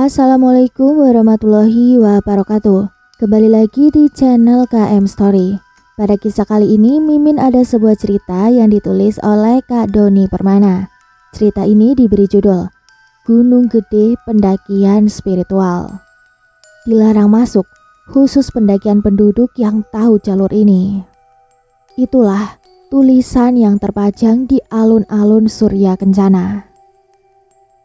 Assalamualaikum warahmatullahi wabarakatuh. Kembali lagi di channel KM Story. Pada kisah kali ini Mimin ada sebuah cerita yang ditulis oleh Kak Doni Permana. Cerita ini diberi judul Gunung Gede Pendakian Spiritual. Dilarang masuk, khusus pendakian penduduk yang tahu jalur ini. Itulah tulisan yang terpajang di alun-alun Surya Kencana.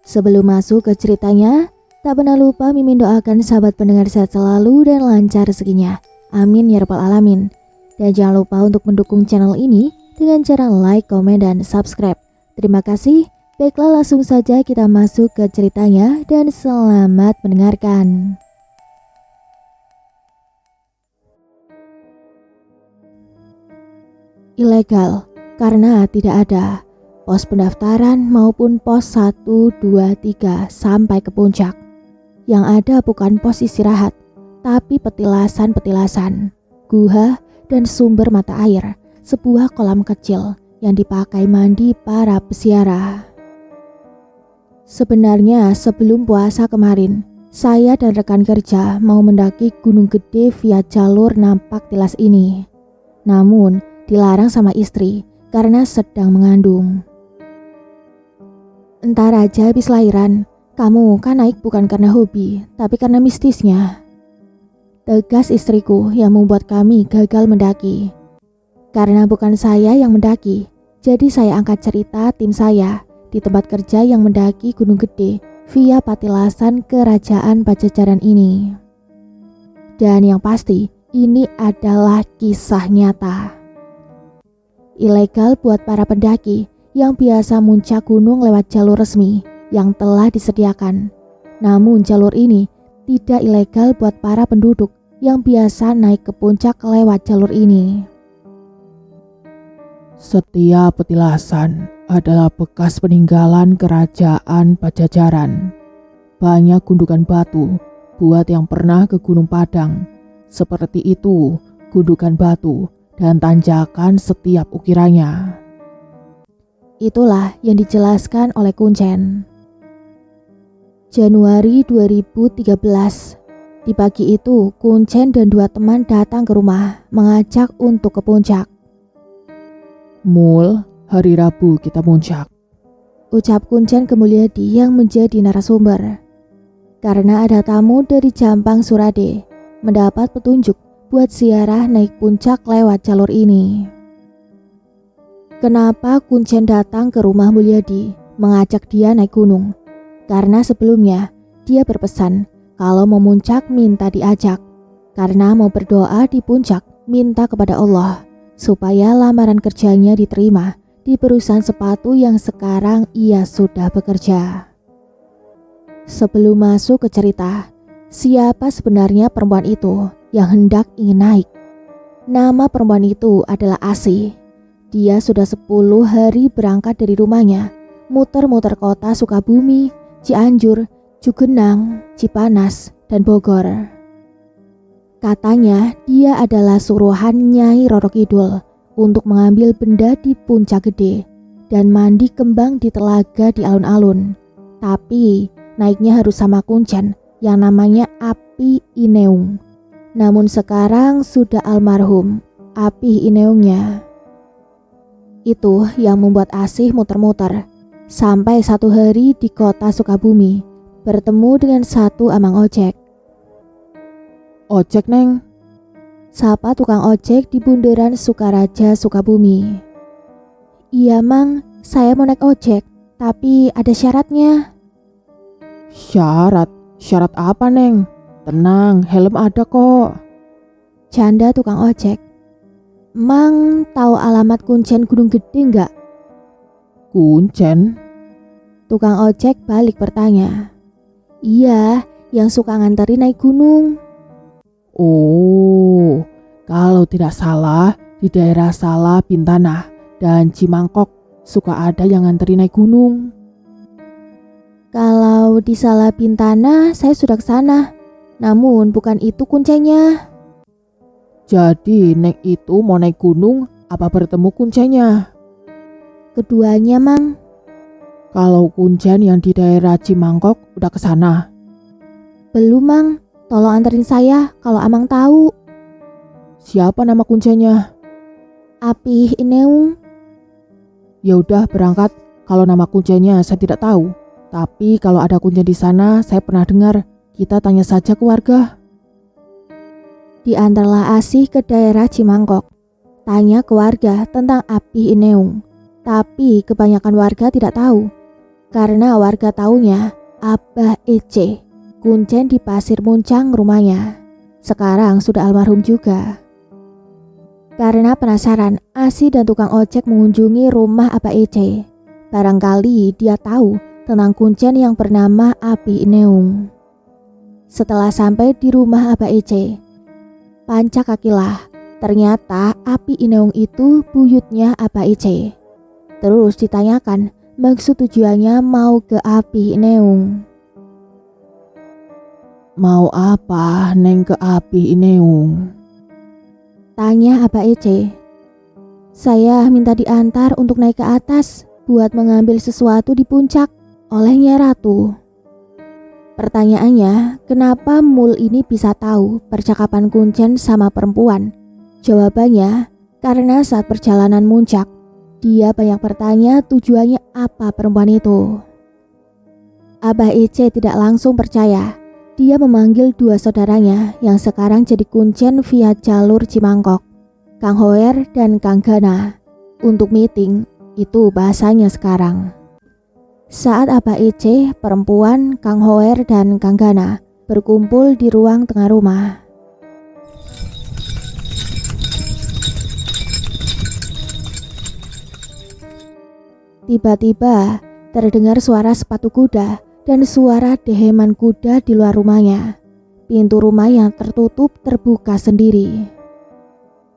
Sebelum masuk ke ceritanya, tak pernah lupa Mimin doakan sahabat pendengar sehat selalu dan lancar rezekinya. Amin ya rabbal alamin. Dan jangan lupa untuk mendukung channel ini dengan cara like, komen, dan subscribe. Terima kasih. Baiklah, langsung saja kita masuk ke ceritanya dan selamat mendengarkan. Ilegal karena tidak ada pos pendaftaran maupun pos 1, 2, 3 sampai ke puncak. Yang ada bukan pos istirahat, tapi petilasan-petilasan, guha, dan sumber mata air, sebuah kolam kecil yang dipakai mandi para peziarah. Sebenarnya sebelum puasa kemarin, saya dan rekan kerja mau mendaki Gunung Gede via jalur Nampak Tilas ini. Namun dilarang sama istri karena sedang mengandung. Entar aja habis lahiran, kamu kan naik bukan karena hobi, tapi karena mistisnya. Tegas istriku yang membuat kami gagal mendaki. Karena bukan saya yang mendaki, jadi saya angkat cerita tim saya di tempat kerja yang mendaki Gunung Gede via patilasan Kerajaan Pajajaran ini. Dan yang pasti, ini adalah kisah nyata. Ilegal buat para pendaki yang biasa muncak gunung lewat jalur resmi yang telah disediakan. Namun jalur ini tidak ilegal buat para penduduk yang biasa naik ke puncak lewat jalur ini. Setiap petilasan adalah bekas peninggalan Kerajaan Pajajaran. Banyak gundukan batu buat yang pernah ke Gunung Padang. Seperti itu, gundukan batu dan tanjakan setiap ukirannya. Itulah yang dijelaskan oleh Kuncen. Januari 2013. Di pagi itu, Kuncen dan 2 teman datang ke rumah mengajak untuk ke puncak. Mul, hari Rabu kita puncak, ucap Kuncen ke Mulyadi yang menjadi narasumber. Karena ada tamu dari Jampang Surade, mendapat petunjuk buat ziarah naik puncak lewat jalur ini. Kenapa Kuncen datang ke rumah Mulyadi mengajak dia naik gunung? Karena sebelumnya dia berpesan kalau mau muncak minta diajak. Karena mau berdoa di puncak minta kepada Allah supaya lamaran kerjanya diterima di perusahaan sepatu yang sekarang ia sudah bekerja. Sebelum masuk ke cerita, siapa sebenarnya perempuan itu yang hendak ingin naik? Nama perempuan itu adalah Asih. Dia sudah 10 hari berangkat dari rumahnya, muter-muter kota Sukabumi, Cianjur, Cugenang, Cipanas, dan Bogor. Katanya dia adalah suruhan Nyai Roro Kidul untuk mengambil benda di Puncak Gede dan mandi kembang di telaga di alun-alun. Tapi naiknya harus sama Kuncen yang namanya Api Ineung. Namun sekarang sudah almarhum Api Ineungnya. Itu yang membuat Asih muter-muter sampai 1 hari di kota Sukabumi bertemu dengan satu amang ojek. ojek neng, Sapa tukang ojek di bundaran Sukaraja Sukabumi. Iya mang, saya mau naik ojek, tapi ada syaratnya. Syarat apa neng? Tenang, helm ada kok, Canda tukang ojek. Mang tahu alamat Kuncen Gunung Gede nggak? Kuncen, Tukang ojek balik bertanya. Iya, yang suka nganterin naik gunung. oh, kalau tidak salah di daerah Salah Bintanah dan Cimangkok suka ada yang nganterin naik gunung. Kalau di Salah Bintana saya sudah ke sana. Namun bukan itu kuncinya. Jadi neng itu mau naik gunung apa bertemu kuncenya? Keduanya mang. Kalau Kuncen yang di daerah Cimangkok udah ke sana. Belum, Mang. Tolong anterin saya kalau Amang tahu. Siapa nama kuncinya? Apih Ineung. Ya udah berangkat. Kalau nama kuncinya saya tidak tahu. Tapi kalau ada kuncen di sana saya pernah dengar. Kita tanya saja ke warga. Diantarlah Asih ke daerah Cimangkok. Tanya ke warga tentang Apih Ineung. Tapi kebanyakan warga tidak tahu. Karena warga taunya Abah Ece, kuncen di Pasir Muncang rumahnya. Sekarang sudah almarhum juga. Karena penasaran, Asih dan tukang ojek mengunjungi rumah Abah Ece. Barangkali dia tahu tentang kuncen yang bernama Apih Ineung. Setelah sampai di rumah Abah Ece, pancak kakilah. Ternyata Apih Ineung itu buyutnya Abah Ece. Terus ditanyakan maksud tujuannya mau ke Apih Ineung. Mau apa Neng ke Apih Ineung? Tanya Abah Ece. Saya minta diantar untuk naik ke atas buat mengambil sesuatu di puncak oleh Nyai Ratu. Pertanyaannya, kenapa Mul ini bisa tahu percakapan kuncen sama perempuan? Jawabannya, karena saat perjalanan muncak, dia banyak bertanya tujuannya apa perempuan itu. Abah Ece tidak langsung percaya. Dia memanggil dua saudaranya yang sekarang jadi kuncen via jalur Cimangkok, Kang Hoer dan Kang Gana, untuk meeting. Itu bahasanya sekarang. Saat Abah Ece, perempuan, Kang Hoer dan Kang Gana berkumpul di ruang tengah rumah. Tiba-tiba terdengar suara sepatu kuda dan suara deheman kuda di luar rumahnya. Pintu rumah yang tertutup terbuka sendiri.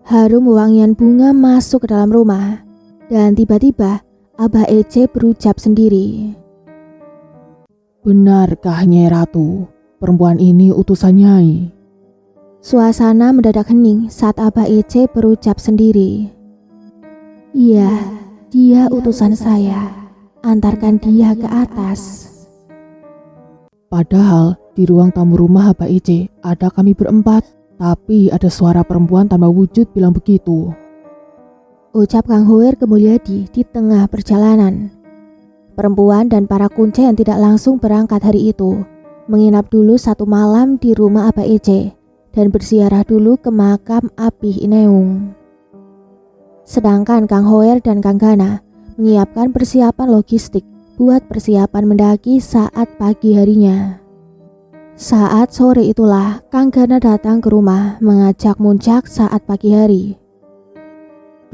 Harum wangian bunga masuk ke dalam rumah. Dan tiba-tiba Abah Ece berucap sendiri. Benarkah Nyai Ratu? Perempuan ini utusan Nyai? Suasana mendadak hening saat Abah Ece berucap sendiri. Iya, dia utusan saya. Antarkan dia ke atas. Padahal di ruang tamu rumah Abah Ece ada kami berempat. Tapi ada suara perempuan tanpa wujud bilang begitu. Ucap Kang Hoer ke Mulyadi di tengah perjalanan. Perempuan dan para kuncen tidak langsung berangkat hari itu. Menginap dulu satu malam di rumah Abah Ece dan berziarah dulu ke makam Apih Ineung. Sedangkan Kang Hoer dan Kang Gana menyiapkan persiapan logistik buat persiapan mendaki saat pagi harinya. Saat sore itulah Kang Gana datang ke rumah mengajak muncak saat pagi hari.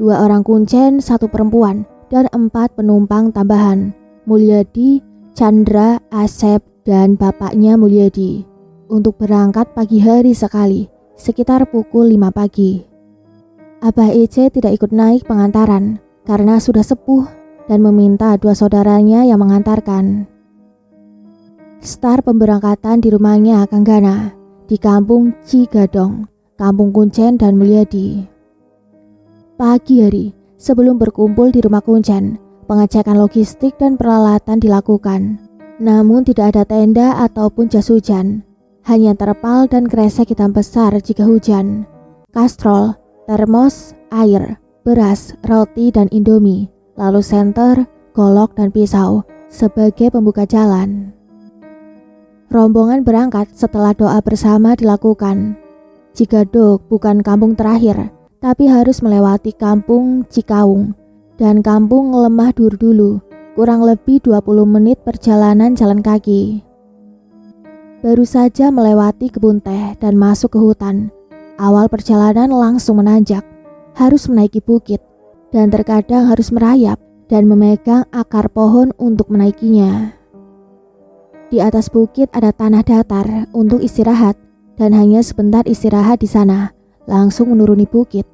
2 orang kuncen, 1 perempuan, dan 4 penumpang tambahan, Mulyadi, Chandra, Asep, dan bapaknya Mulyadi, untuk berangkat pagi hari sekali, sekitar pukul 5 pagi. Abah Ece tidak ikut naik pengantaran karena sudah sepuh dan meminta 2 saudaranya yang mengantarkan. Start pemberangkatan di rumahnya Kang Gana di kampung Cigadong, kampung kuncen dan Mulyadi. Pagi hari, sebelum berkumpul di rumah kuncen, pengecekan logistik dan peralatan dilakukan. Namun tidak ada tenda ataupun jas hujan, hanya terpal dan kresek hitam besar jika hujan, kastrol, termos, air, beras, roti dan indomie, lalu senter, golok dan pisau sebagai pembuka jalan. Rombongan berangkat setelah doa bersama dilakukan. Cigadog bukan kampung terakhir, tapi harus melewati kampung Cikaung dan kampung Lemah Dur dulu, kurang lebih 20 menit perjalanan jalan kaki. Baru saja melewati kebun teh dan masuk ke hutan. Awal perjalanan langsung menanjak, harus menaiki bukit, dan terkadang harus merayap dan memegang akar pohon untuk menaikinya. Di atas bukit ada tanah datar untuk istirahat, dan hanya sebentar istirahat di sana, langsung menuruni bukit.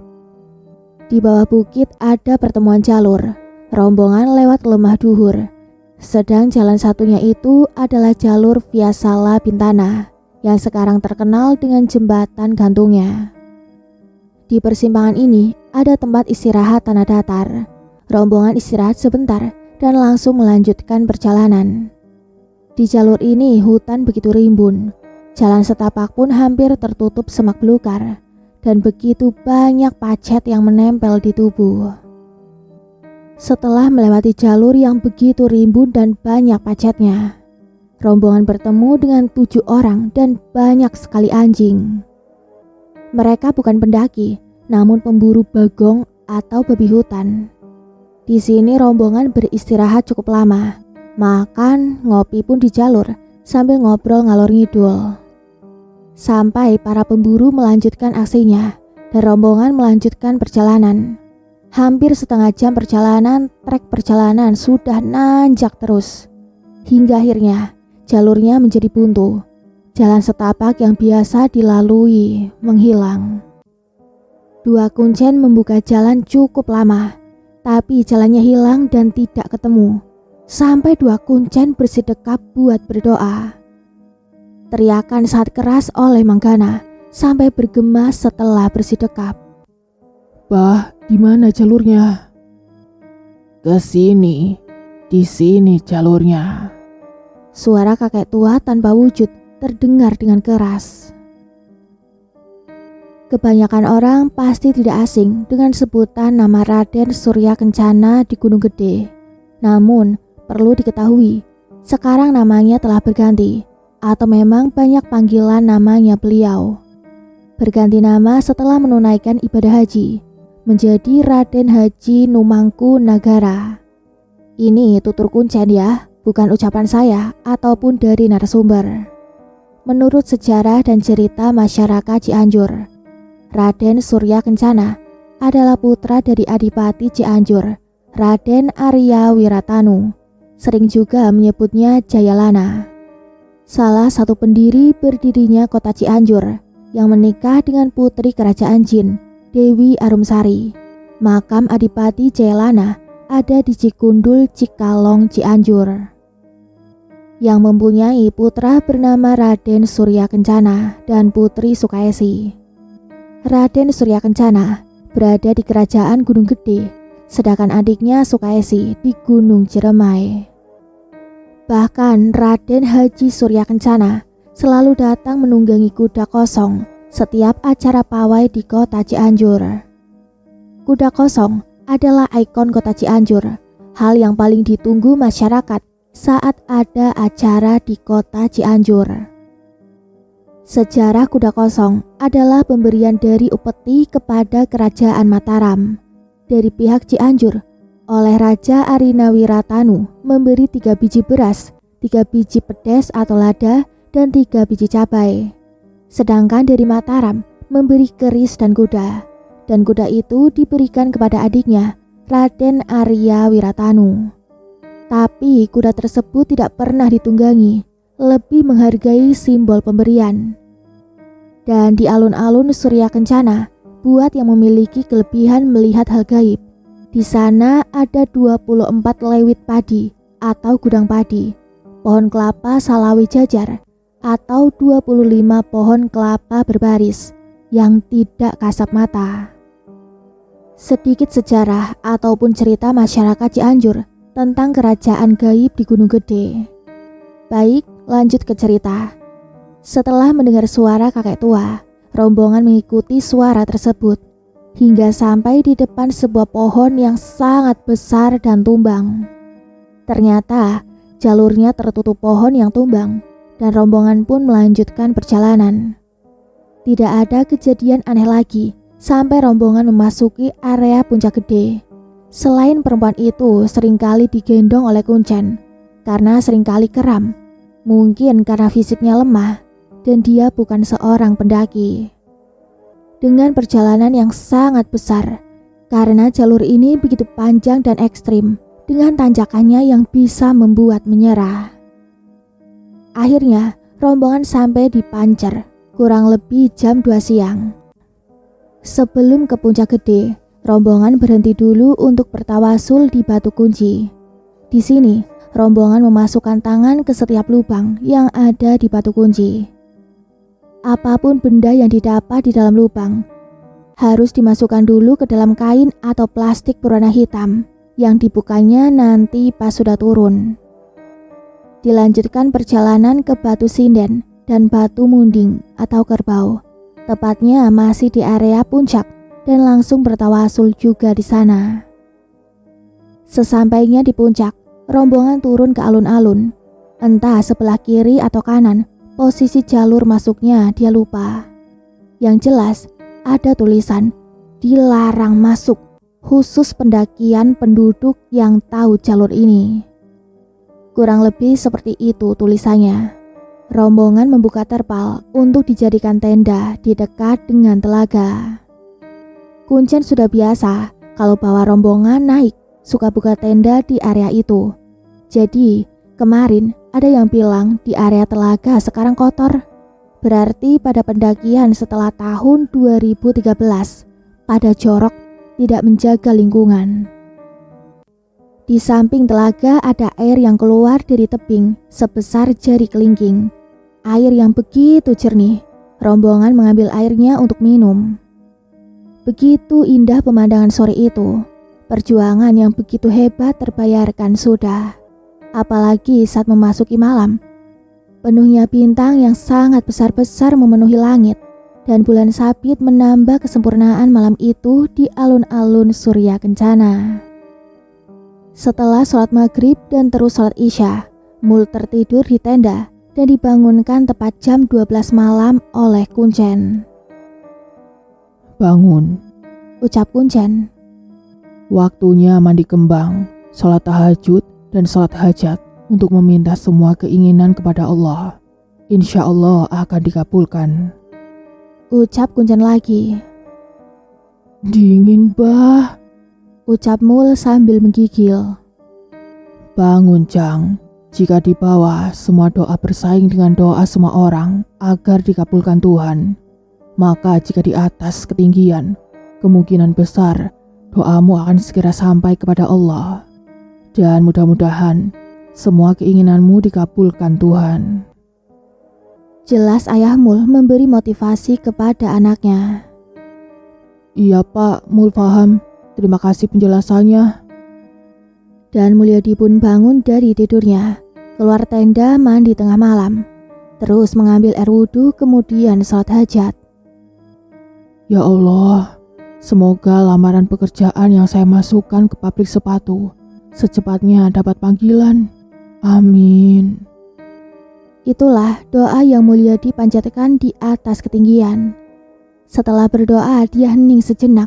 Di bawah bukit ada pertemuan jalur, rombongan lewat Lemah Duhur. Sedang jalan satunya itu adalah jalur via Sala Bintana, yang sekarang terkenal dengan jembatan gantungnya. Di persimpangan ini ada tempat istirahat tanah datar. Rombongan istirahat sebentar dan langsung melanjutkan perjalanan. Di jalur ini hutan begitu rimbun. Jalan setapak pun hampir tertutup semak belukar, dan begitu banyak pacet yang menempel di tubuh. Setelah melewati jalur yang begitu rimbun dan banyak pacetnya, rombongan bertemu dengan 7 orang dan banyak sekali anjing. Mereka bukan pendaki, namun pemburu bagong atau babi hutan. Di sini rombongan beristirahat cukup lama, makan, ngopi pun di jalur sambil ngobrol ngalor ngidul. Sampai para pemburu melanjutkan aksinya dan rombongan melanjutkan perjalanan. Hampir setengah jam perjalanan, trek perjalanan sudah nanjak terus. Hingga akhirnya jalurnya menjadi buntu. Jalan setapak yang biasa dilalui menghilang. 2 kuncen membuka jalan cukup lama, tapi jalannya hilang dan tidak ketemu. Sampai 2 kuncen bersedekap buat berdoa. Teriakan sangat keras oleh Manggana sampai bergema setelah bersedekap. Bah, di mana jalurnya? Ke sini, di sini jalurnya. Suara kakek tua tanpa wujud terdengar dengan keras. Kebanyakan orang pasti tidak asing dengan sebutan nama Raden Surya Kencana di Gunung Gede. Namun, perlu diketahui, sekarang namanya telah berganti, atau memang banyak panggilan namanya beliau. Berganti nama setelah menunaikan ibadah haji, menjadi Raden Haji Numangku Nagara. Ini tutur kuncen ya, bukan ucapan saya ataupun dari narasumber. Menurut sejarah dan cerita masyarakat Cianjur, Raden Surya Kencana adalah putra dari Adipati Cianjur, Raden Arya Wiratanu, sering juga menyebutnya Jayalana. Salah satu pendiri berdirinya kota Cianjur yang menikah dengan putri kerajaan Jin, Dewi Arumsari. Makam Adipati Jayalana ada di Cikundul, Cikalong, Cianjur. Yang mempunyai putra bernama Raden Surya Kencana dan putri Sukaesi. Raden Surya Kencana berada di kerajaan Gunung Gede, sedangkan adiknya Sukaesi di Gunung Ciremai. Bahkan Raden Haji Surya Kencana selalu datang menunggangi kuda kosong setiap acara pawai di kota Cianjur. Kuda kosong adalah ikon kota Cianjur, hal yang paling ditunggu masyarakat saat ada acara di kota Cianjur. Sejarah kuda kosong adalah pemberian dari upeti kepada Kerajaan Mataram dari pihak Cianjur oleh Raja Arinawiratanu, memberi 3 biji beras, 3 biji pedes atau lada, dan 3 biji cabai. Sedangkan dari Mataram memberi keris dan kuda itu diberikan kepada adiknya Raden Arya Wiratanu. Tapi kuda tersebut tidak pernah ditunggangi, lebih menghargai simbol pemberian. Dan di alun-alun Surya Kencana, buat yang memiliki kelebihan melihat hal gaib. Di sana ada 24 lewit padi atau gudang padi, pohon kelapa salawi jajar, atau 25 pohon kelapa berbaris yang tidak kasat mata. Sedikit sejarah ataupun cerita masyarakat Cianjur tentang kerajaan gaib di Gunung Gede. Baik, lanjut ke cerita. Setelah mendengar suara kakek tua, rombongan mengikuti suara tersebut hingga sampai di depan sebuah pohon yang sangat besar dan tumbang. Ternyata jalurnya tertutup pohon yang tumbang dan rombongan pun melanjutkan perjalanan. Tidak ada kejadian aneh lagi sampai rombongan memasuki area Puncak Gede. Selain perempuan itu seringkali digendong oleh kuncen karena seringkali kram, mungkin karena fisiknya lemah dan dia bukan seorang pendaki. Dengan perjalanan yang sangat besar, karena jalur ini begitu panjang dan ekstrim dengan tanjakannya yang bisa membuat menyerah. Akhirnya rombongan sampai di Pancer kurang lebih jam 2 siang. Sebelum ke Puncak Gede, rombongan berhenti dulu untuk bertawasul di Batu Kunci. Di sini, rombongan memasukkan tangan ke setiap lubang yang ada di batu kunci. Apapun benda yang didapat di dalam lubang harus dimasukkan dulu ke dalam kain atau plastik berwarna hitam yang dibukanya nanti pas sudah turun. Dilanjutkan perjalanan ke Batu Sinden dan batu munding atau kerbau. Tepatnya masih di area puncak dan langsung bertawasul juga di sana. Sesampainya di puncak, rombongan turun ke alun-alun. Entah sebelah kiri atau kanan, posisi jalur masuknya dia lupa. Yang jelas, ada tulisan, dilarang masuk, khusus pendakian penduduk yang tahu jalur ini. Kurang lebih seperti itu tulisannya. Rombongan membuka terpal untuk dijadikan tenda di dekat dengan telaga. Kuncen sudah biasa kalau bawa rombongan naik, suka buka tenda di area itu. Jadi, kemarin ada yang bilang di area telaga sekarang kotor. Berarti pada pendakian setelah tahun 2013, pada jorok tidak menjaga lingkungan. Di samping telaga ada air yang keluar dari tebing sebesar jari kelingking. Air yang begitu jernih, rombongan mengambil airnya untuk minum. Begitu indah pemandangan sore itu, perjuangan yang begitu hebat terbayarkan sudah. Apalagi saat memasuki malam, penuhnya bintang yang sangat besar-besar memenuhi langit, dan bulan sabit menambah kesempurnaan malam itu di alun-alun Surya Kencana. Setelah sholat maghrib dan terus sholat isya, Mul tertidur di tenda dan dibangunkan tepat jam 12 malam oleh Kuncen. Bangun, Ucap Kuncen. waktunya mandi kembang, sholat tahajud dan sholat hajat untuk meminta semua keinginan kepada Allah. Insya Allah akan dikabulkan. Ucap Kuncen lagi. Dingin bah. Ucap Mul sambil menggigil. Bangun Cang, jika di bawah semua doa bersaing dengan doa semua orang agar dikabulkan Tuhan, maka jika di atas ketinggian, kemungkinan besar doamu akan segera sampai kepada Allah. Dan mudah-mudahan semua keinginanmu dikabulkan Tuhan. Jelas ayah Mul memberi motivasi kepada anaknya. Iya Pak, Mul paham. Terima kasih penjelasannya. Dan Mulyadi pun bangun dari tidurnya, keluar tenda mandi tengah malam, terus mengambil air wudhu kemudian sholat hajat. Ya Allah, semoga lamaran pekerjaan yang saya masukkan ke pabrik sepatu secepatnya dapat panggilan. Amin. Itulah doa yang Mulyadi panjatkan di atas ketinggian. Setelah berdoa, dia hening sejenak,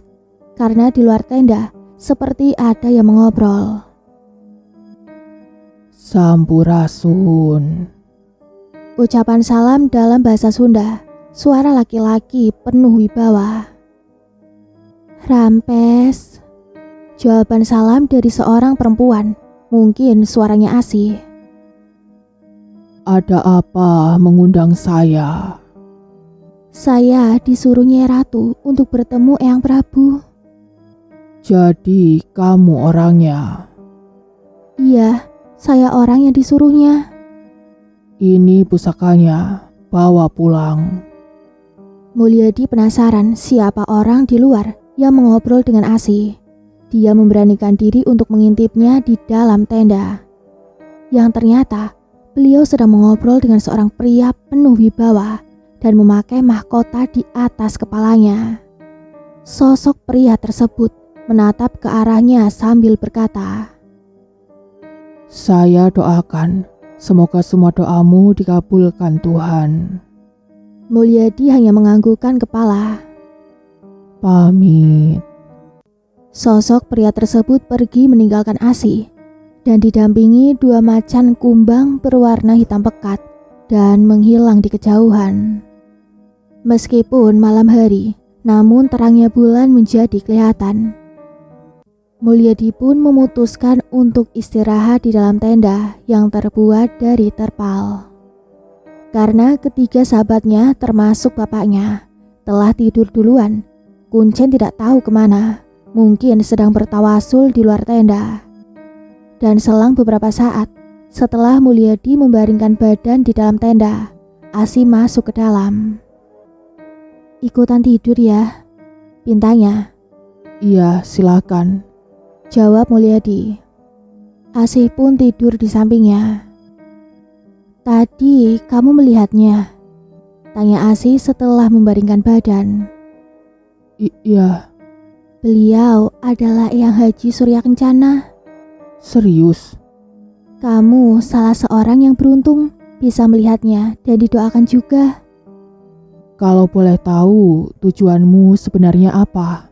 karena di luar tenda seperti ada yang mengobrol. Sampurasun. Ucapan salam dalam bahasa Sunda, suara laki-laki penuh wibawa. Rampes. Jawaban salam dari seorang perempuan, mungkin suaranya asih. Ada apa mengundang saya? Saya disuruh Nyai Ratu untuk bertemu Eyang Prabu. Jadi kamu orangnya? Iya, saya orang yang disuruhnya. Ini pusakanya, bawa pulang. Mulyadi penasaran siapa orang di luar yang mengobrol dengan asih. Dia memberanikan diri untuk mengintipnya di dalam tenda. Yang ternyata beliau sedang mengobrol dengan seorang pria penuh wibawa dan memakai mahkota di atas kepalanya. Sosok pria tersebut menatap ke arahnya sambil berkata, Saya doakan, semoga semua doamu dikabulkan Tuhan. Mulyadi hanya menganggukkan kepala. Pamit. Sosok pria tersebut pergi meninggalkan Asih dan didampingi dua macan kumbang berwarna hitam pekat dan menghilang di kejauhan. Meskipun malam hari, namun terangnya bulan menjadi kelihatan. Mulyadi pun memutuskan untuk istirahat di dalam tenda yang terbuat dari terpal. Karena ketiga sahabatnya termasuk bapaknya telah tidur duluan, Kuncen tidak tahu kemana, mungkin sedang bertawasul di luar tenda. Dan selang beberapa saat, setelah Mulyadi membaringkan badan di dalam tenda, Asih masuk ke dalam. Ikutan tidur ya, pintanya. Iya, silakan. Jawab Mulyadi. Asih pun tidur di sampingnya. Tadi kamu melihatnya, Tanya Asih setelah membaringkan badan. Iya, Beliau adalah Eyang Haji Surya Kencana. serius. Kamu salah seorang yang beruntung bisa melihatnya dan didoakan juga. Kalau boleh tahu, tujuanmu sebenarnya apa?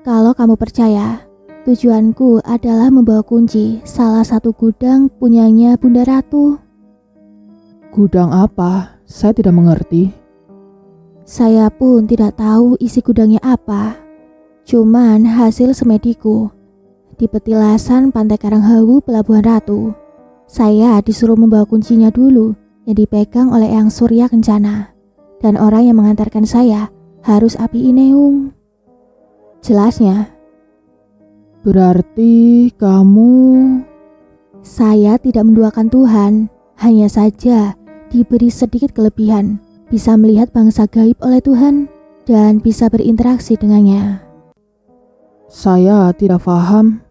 Kalau kamu percaya, tujuanku adalah membawa kunci salah satu gudang punyanya Bunda Ratu. Gudang apa? Saya tidak mengerti. Saya pun tidak tahu isi gudangnya apa. Cuman hasil semediku. Di petilasan Pantai Karanghawu, Pelabuhan Ratu. Saya disuruh membawa kuncinya dulu yang dipegang oleh Eyang Surya Kencana. Dan orang yang mengantarkan saya harus Api Ineung. Jelasnya, Berarti kamu... saya tidak menduakan Tuhan, hanya saja diberi sedikit kelebihan, bisa melihat bangsa gaib oleh Tuhan dan bisa berinteraksi dengannya. Saya tidak paham.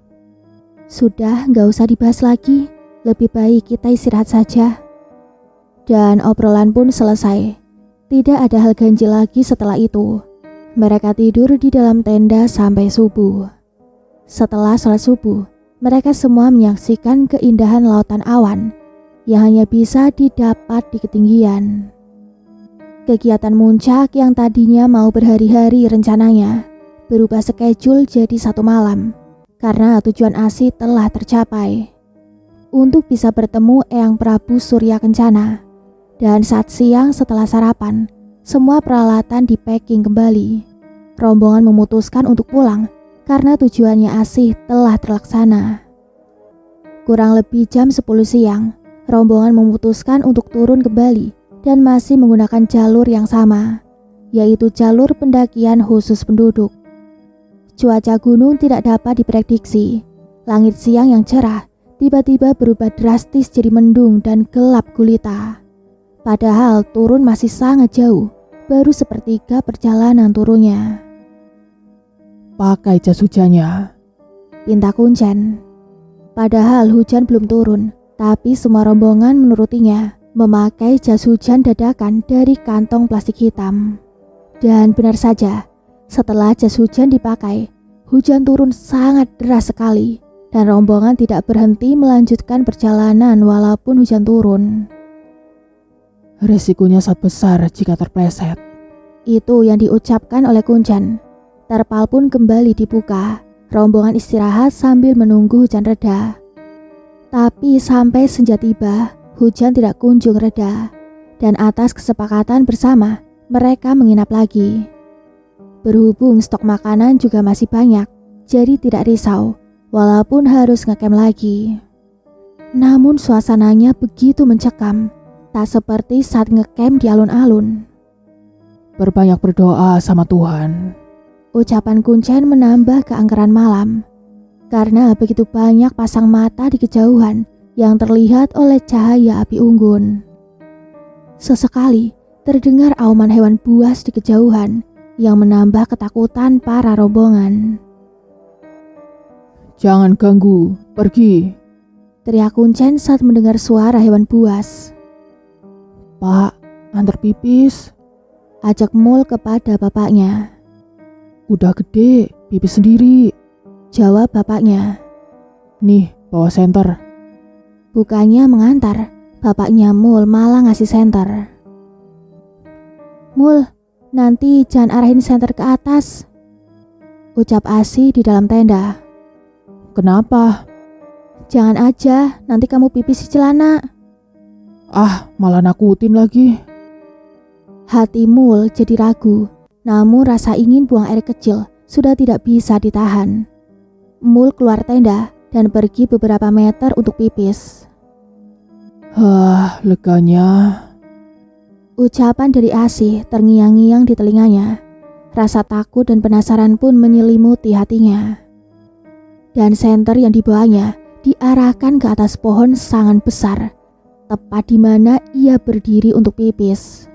Sudah, gak usah dibahas lagi, lebih baik kita istirahat saja. Dan obrolan pun selesai. Tidak ada hal ganjil lagi setelah itu. Mereka tidur di dalam tenda sampai subuh. Setelah sholat subuh, mereka semua menyaksikan keindahan lautan awan yang hanya bisa didapat di ketinggian. Kegiatan muncak yang tadinya mau berhari-hari rencananya berubah schedule jadi 1 malam karena tujuan Asih telah tercapai. Untuk bisa bertemu Eyang Prabu Surya Kencana. Dan saat siang setelah sarapan, semua peralatan di-packing kembali. Rombongan memutuskan untuk pulang karena tujuannya Asih telah terlaksana. Kurang lebih jam 10 siang, rombongan memutuskan untuk turun kembali dan masih menggunakan jalur yang sama, yaitu jalur pendakian khusus penduduk. Cuaca gunung tidak dapat diprediksi. Langit siang yang cerah tiba-tiba berubah drastis jadi mendung dan gelap gulita. Padahal turun masih sangat jauh, baru sepertiga perjalanan turunnya. Pakai jas hujannya. Pinta Kuncen. Padahal hujan belum turun, tapi semua rombongan menurutinya memakai jas hujan dadakan dari kantong plastik hitam. Dan benar saja, setelah jas hujan dipakai, hujan turun sangat deras sekali dan rombongan tidak berhenti melanjutkan perjalanan walaupun hujan turun. Resikonya sangat besar jika terpleset. Itu yang diucapkan oleh Kuncen. Terpal pun kembali dibuka. Rombongan istirahat sambil menunggu hujan reda. Tapi sampai senja tiba, hujan tidak kunjung reda. Dan atas kesepakatan bersama, mereka menginap lagi. Berhubung stok makanan juga masih banyak, jadi tidak risau, walaupun harus ngecamp lagi. Namun suasananya begitu mencekam, tak seperti saat ngecamp di alun-alun. Berbanyak berdoa sama Tuhan. Ucapan Kuncen menambah keangkeran malam, karena begitu banyak pasang mata di kejauhan yang terlihat oleh cahaya api unggun. Sesekali terdengar auman hewan buas di kejauhan yang menambah ketakutan para rombongan. Jangan ganggu, pergi. Teriak Kuncen saat mendengar suara hewan buas. Pak, antar pipis. Ajak Mul kepada bapaknya. Udah gede, pipis sendiri. Jawab bapaknya. Nih, bawa senter. Bukannya mengantar, bapaknya Mul malah ngasih senter. Mul, nanti jangan arahin senter ke atas. Ucap Asih di dalam tenda. Kenapa? Jangan aja, nanti kamu pipis di celana. Ah, malah nakutin lagi. Hati Mul jadi ragu, namun rasa ingin buang air kecil sudah tidak bisa ditahan. Mul keluar tenda dan pergi beberapa meter untuk pipis. Leganya. Ucapan dari Asih terngiang-ngiang di telinganya. Rasa takut dan penasaran pun menyelimuti hatinya. Dan senter yang dibawanya diarahkan ke atas pohon sangat besar, tepat di mana ia berdiri untuk pipis.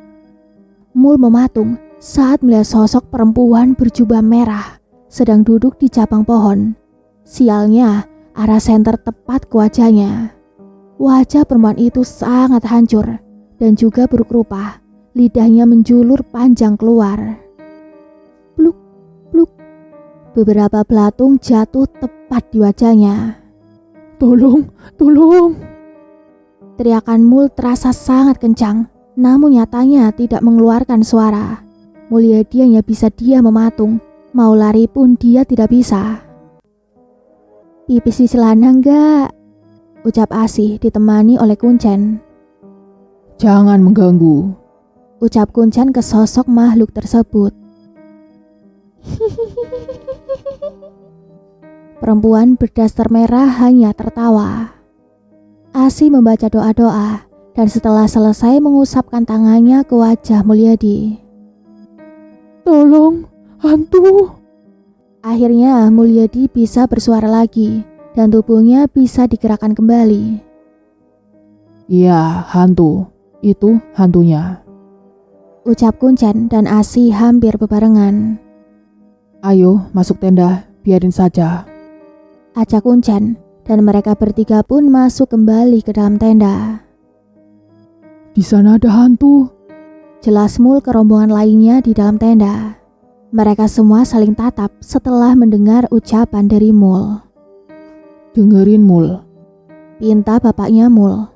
Mul mematung saat melihat sosok perempuan berjubah merah sedang duduk di cabang pohon. Sialnya, arah senter tepat ke wajahnya. Wajah perempuan itu sangat hancur dan juga buruk rupa, lidahnya menjulur panjang keluar. Pluk, pluk. Beberapa belatung jatuh tepat di wajahnya. Tolong, tolong. Teriakan Mul terasa sangat kencang, namun nyatanya tidak mengeluarkan suara. Mulyadi hanya bisa dia mematung, mau lari pun dia tidak bisa. Pipis di celana enggak? Ucap Asih ditemani oleh Kuncen. Jangan mengganggu. Ucap Kuncen ke sosok makhluk tersebut. Perempuan berdaster merah hanya tertawa. Asih membaca doa-doa dan setelah selesai mengusapkan tangannya ke wajah Mulyadi. Tolong, hantu. Akhirnya Mulyadi bisa bersuara lagi dan tubuhnya bisa digerakkan kembali. Iya, hantu. Itu hantunya. Ucap Kuncen dan Asih hampir bebarengan. Ayo masuk tenda, biarin saja. Ajak Kuncen dan mereka bertiga pun masuk kembali ke dalam tenda. Di sana ada hantu. Jelas Mul ke rombongan lainnya di dalam tenda. Mereka semua saling tatap setelah mendengar ucapan dari Mul. Dengerin, Mul. Pinta bapaknya Mul.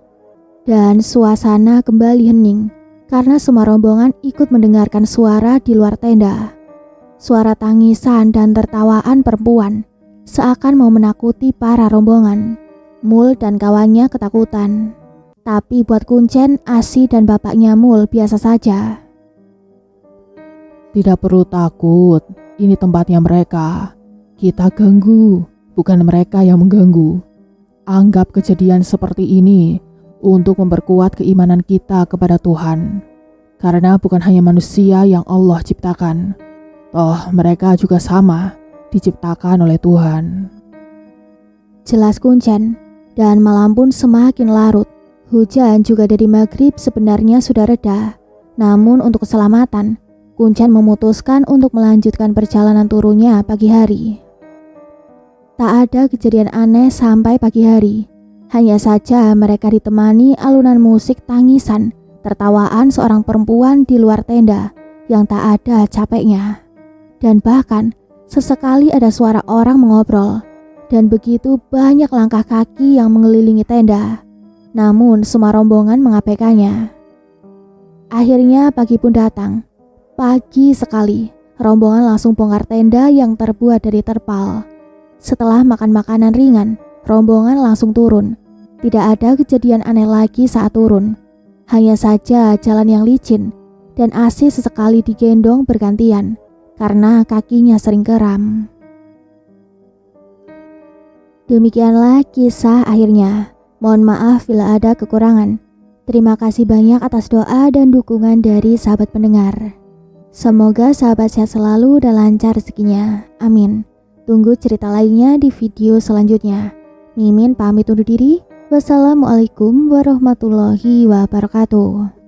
Dan suasana kembali hening karena semua rombongan ikut mendengarkan suara di luar tenda. Suara tangisan dan tertawaan perempuan seakan mau menakuti para rombongan. Mul dan kawannya ketakutan. Tapi buat Kuncen, Asih dan bapaknya Mul biasa saja. Tidak perlu takut, ini tempatnya mereka. Kita ganggu, bukan mereka yang mengganggu. Anggap kejadian seperti ini untuk memperkuat keimanan kita kepada Tuhan. Karena bukan hanya manusia yang Allah ciptakan. Toh mereka juga sama, diciptakan oleh Tuhan. Jelas Kuncen, dan malam pun semakin larut. Hujan juga dari maghrib sebenarnya sudah reda. Namun untuk keselamatan, Kuncen memutuskan untuk melanjutkan perjalanan turunnya pagi hari. Tak ada kejadian aneh sampai pagi hari. Hanya saja mereka ditemani alunan musik tangisan, tertawaan seorang perempuan di luar tenda yang tak ada capeknya. Dan bahkan sesekali ada suara orang mengobrol. Dan begitu banyak langkah kaki yang mengelilingi tenda. Namun semua rombongan mengabaikannya. Akhirnya pagi pun datang. Pagi sekali, rombongan langsung bongkar tenda yang terbuat dari terpal. Setelah makan makanan ringan, rombongan langsung turun. Tidak ada kejadian aneh lagi saat turun. Hanya saja jalan yang licin dan Asih sesekali digendong bergantian karena kakinya sering kram. Demikianlah kisah akhirnya. Mohon maaf bila ada kekurangan. Terima kasih banyak atas doa dan dukungan dari sahabat pendengar. Semoga sahabat sehat selalu dan lancar rezekinya. Amin. Tunggu cerita lainnya di video selanjutnya. Mimin pamit undur diri. Wassalamualaikum warahmatullahi wabarakatuh.